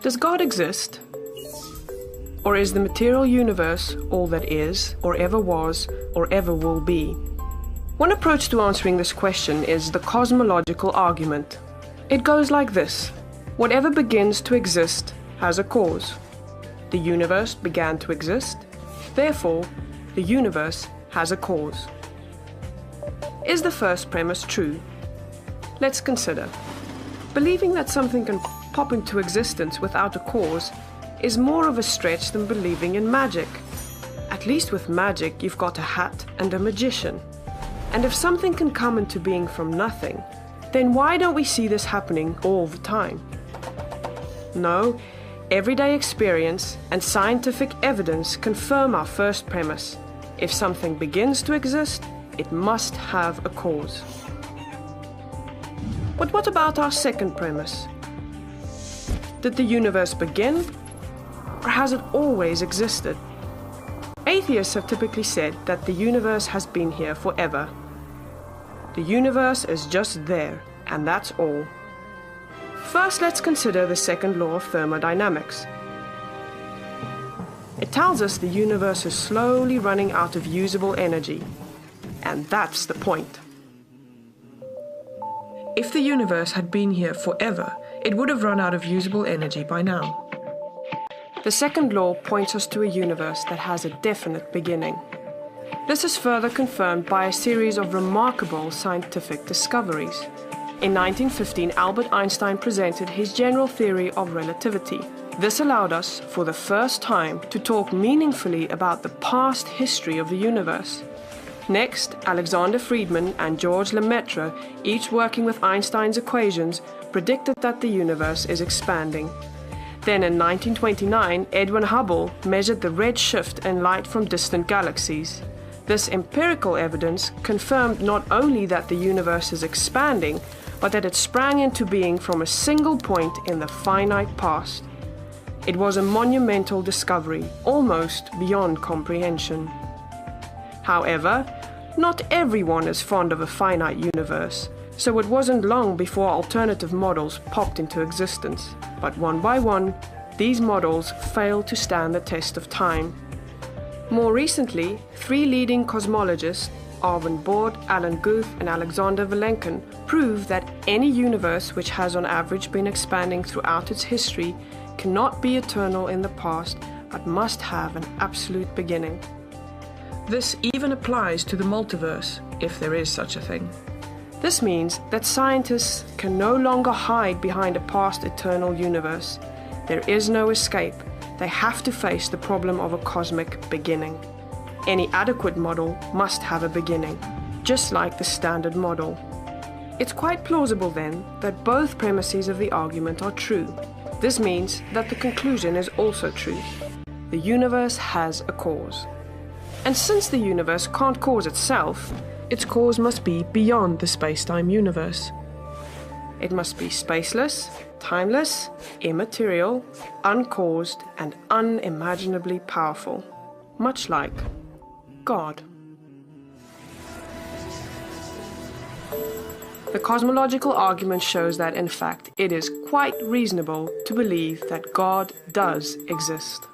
Does God exist? Or is the material universe all that is, or ever was, or ever will be? One approach to answering this question is the cosmological argument. It goes like this: whatever begins to exist has a cause. The universe began to exist, therefore, the universe has a cause. Is the first premise true? Let's consider. Believing that something can pop into existence without a cause is more of a stretch than believing in magic. At least with magic, you've got a hat and a magician. And if something can come into being from nothing, then why don't we see this happening all the time? No, everyday experience and scientific evidence confirm our first premise. If something begins to exist, it must have a cause. But what about our second premise? Did the universe begin, or has it always existed? Atheists have typically said that the universe has been here forever. The universe is just there, and that's all. First, let's consider the second law of thermodynamics. It tells us the universe is slowly running out of usable energy. And that's the point. If the universe had been here forever, it would have run out of usable energy by now. The second law points us to a universe that has a definite beginning. This is further confirmed by a series of remarkable scientific discoveries. In 1915, Albert Einstein presented his general theory of relativity. This allowed us, for the first time, to talk meaningfully about the past history of the universe. Next, Alexander Friedmann and George Lemaitre, each working with Einstein's equations, predicted that the universe is expanding. Then in 1929, Edwin Hubble measured the redshift in light from distant galaxies. This empirical evidence confirmed not only that the universe is expanding, but that it sprang into being from a single point in the finite past. It was a monumental discovery, almost beyond comprehension. However, not everyone is fond of a finite universe, so it wasn't long before alternative models popped into existence. But one by one, these models failed to stand the test of time. More recently, 3 leading cosmologists, Arvin Bord, Alan Guth, and Alexander Vilenkin, proved that any universe which has on average been expanding throughout its history cannot be eternal in the past, but must have an absolute beginning. This even applies to the multiverse, if there is such a thing. This means that scientists can no longer hide behind a past eternal universe. There is no escape. They have to face the problem of a cosmic beginning. Any adequate model must have a beginning, just like the standard model. It's quite plausible then that both premises of the argument are true. This means that the conclusion is also true. The universe has a cause. And since the universe can't cause itself, its cause must be beyond the space-time universe. It must be spaceless, timeless, immaterial, uncaused, and unimaginably powerful, much like God. The cosmological argument shows that, in fact, it is quite reasonable to believe that God does exist.